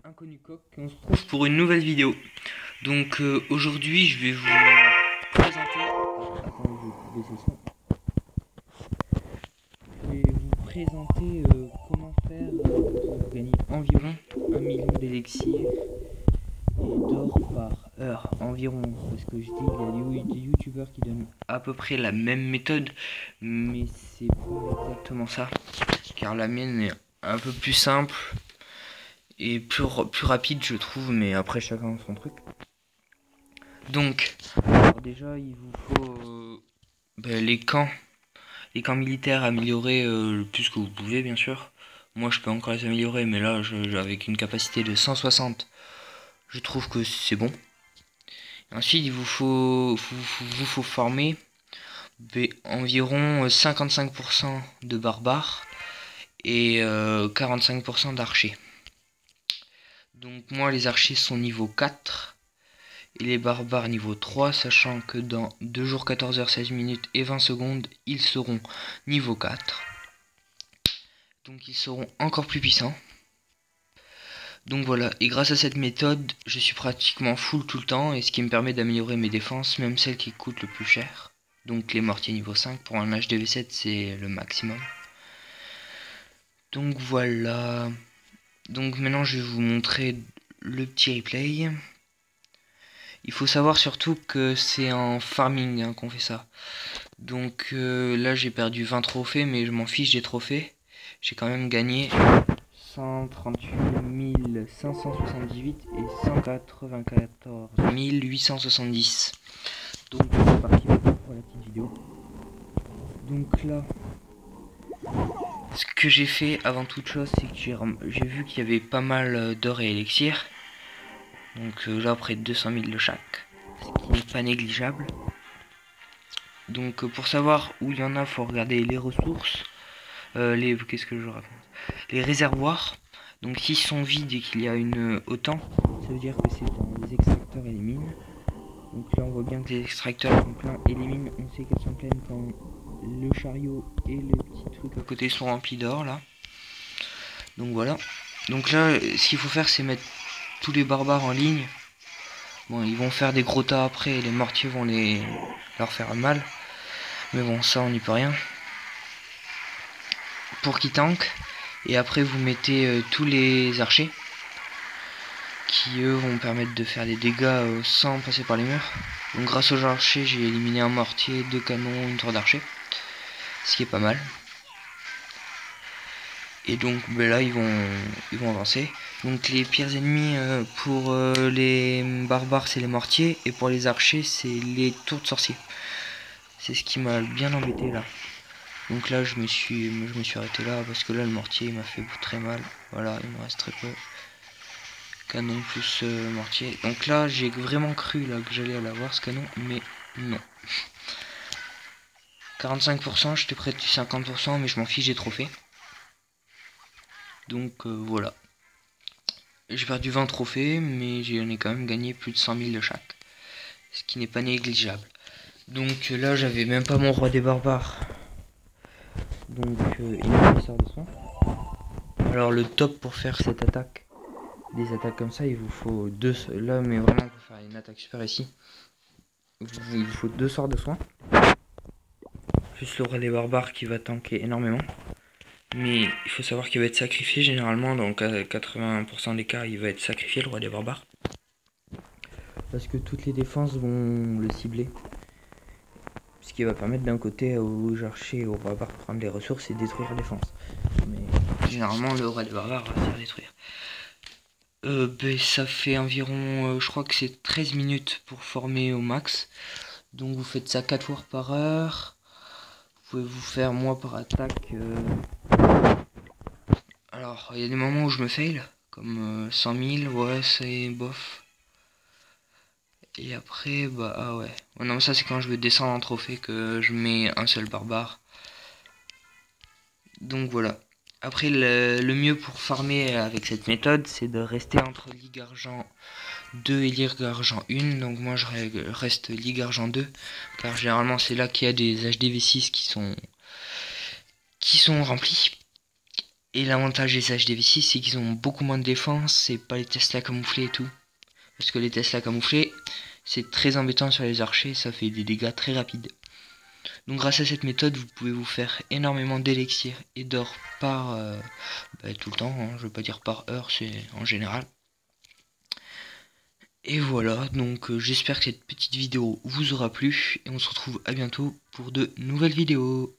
Inconnu Coq et on se retrouve pour une nouvelle vidéo. Donc aujourd'hui je vais vous présenter. Attends, je vais baisser le son. Je vais vous présenter comment faire pour gagner environ 1 million d'élixir et d'or par heure. Environ, parce que je dis il y a des youtubeurs qui donnent à peu près la même méthode, mais c'est pas exactement ça. Car la mienne est un peu plus simple et plus rapide je trouve, mais après chacun son truc. Donc alors déjà il vous faut les camps militaires améliorés le plus que vous pouvez, bien sûr. Moi je peux encore les améliorer, mais là avec une capacité de 160 je trouve que c'est bon. Ensuite il vous faut former environ 55% de barbares et 45% d'archers. Donc moi les archers sont niveau 4 et les barbares niveau 3, sachant que dans 2 jours 14 heures 16 minutes et 20 secondes ils seront niveau 4. Donc ils seront encore plus puissants. Donc voilà, et grâce à cette méthode je suis pratiquement full tout le temps, et ce qui me permet d'améliorer mes défenses, même celles qui coûtent le plus cher. Donc les mortiers niveau 5 pour un HDV7 c'est le maximum. Donc voilà. Donc maintenant je vais vous montrer le petit replay. Il faut savoir surtout que c'est en farming qu'on fait ça. Donc là j'ai perdu 20 trophées, mais je m'en fiche des trophées. J'ai quand même gagné 138 578 et 194 870. Donc c'est parti pour la petite vidéo. Donc là, ce que j'ai fait avant toute chose, c'est que j'ai vu qu'il y avait pas mal d'or et élixir. Donc là près de 200 000 de chaque, ce qui n'est pas négligeable. Donc pour savoir où il y en a, faut regarder les ressources, qu'est-ce que je raconte, les réservoirs. Donc s'ils sont vides et qu'il y a une autant, ça veut dire que c'est dans les extracteurs et les mines. Donc là on voit bien que les extracteurs sont pleins et les mines on sait qu'elles sont pleines quand le chariot et le petit truc à côté sont remplis d'or là. Donc voilà. Donc là ce qu'il faut faire c'est mettre tous les barbares en ligne. Bon, ils vont faire des gros tas après et les mortiers vont leur faire mal. Mais bon, ça on n'y peut rien. Pour qu'ils tankent. Et après vous mettez tous les archers, qui eux vont permettre de faire des dégâts sans passer par les murs. Donc grâce aux archers j'ai éliminé un mortier, 2 canons, une tour d'archer. Ce qui est pas mal. Et donc là ils vont avancer. Donc les pires ennemis pour les barbares c'est les mortiers, et pour les archers c'est les tours de sorciers. C'est ce qui m'a bien embêté là. Donc là je me suis arrêté là parce que là le mortier m'a fait très mal. Voilà, il me reste très peu. Canon plus mortier. Donc là j'ai vraiment cru là que j'allais l'avoir ce canon, mais non. 45%, j'étais près du 50%, mais je m'en fiche, j'ai trop fait. Donc voilà. J'ai perdu 20 trophées, mais j'en ai quand même gagné plus de 100 000 de chaque. Ce qui n'est pas négligeable. Donc là j'avais même pas mon roi des barbares. Donc il sort de soin. Alors le top pour faire cette attaque, des attaques comme ça, il vous faut deux. Là mais vraiment pour faire une attaque super ici, il vous faut 2 sorts de soin. Plus le roi des barbares qui va tanker énormément. Mais il faut savoir qu'il va être sacrifié généralement, donc à 80% des cas il va être sacrifié le roi des barbares. Parce que toutes les défenses vont le cibler. Ce qui va permettre d'un côté aux archers et aux barbares de prendre les ressources et détruire la défense. Mais généralement le roi des barbares va se faire détruire. Ça fait environ, je crois que c'est 13 minutes pour former au max. Donc vous faites ça 4 fois par heure. Vous pouvez vous faire moi par attaque. Alors il y a des moments où je me fail, comme 100 000, ouais c'est bof. Et après bah ah ouais. Oh, non, ça c'est quand je veux descendre en trophée que je mets un seul barbare. Donc voilà. Après le mieux pour farmer avec cette méthode, c'est de rester entre Ligue Argent 2 et Ligue Argent 1. Donc moi je reste Ligue Argent 2, car généralement c'est là qu'il y a des HDV6 qui sont remplis. Et l'avantage des HDV6, c'est qu'ils ont beaucoup moins de défense, c'est pas les Tesla camouflés et tout. Parce que les Tesla camouflés, c'est très embêtant sur les archers, ça fait des dégâts très rapides. Donc grâce à cette méthode, vous pouvez vous faire énormément d'élixir et d'or par tout le temps, hein, je veux pas dire par heure, c'est en général. Et voilà, donc j'espère que cette petite vidéo vous aura plu et on se retrouve à bientôt pour de nouvelles vidéos.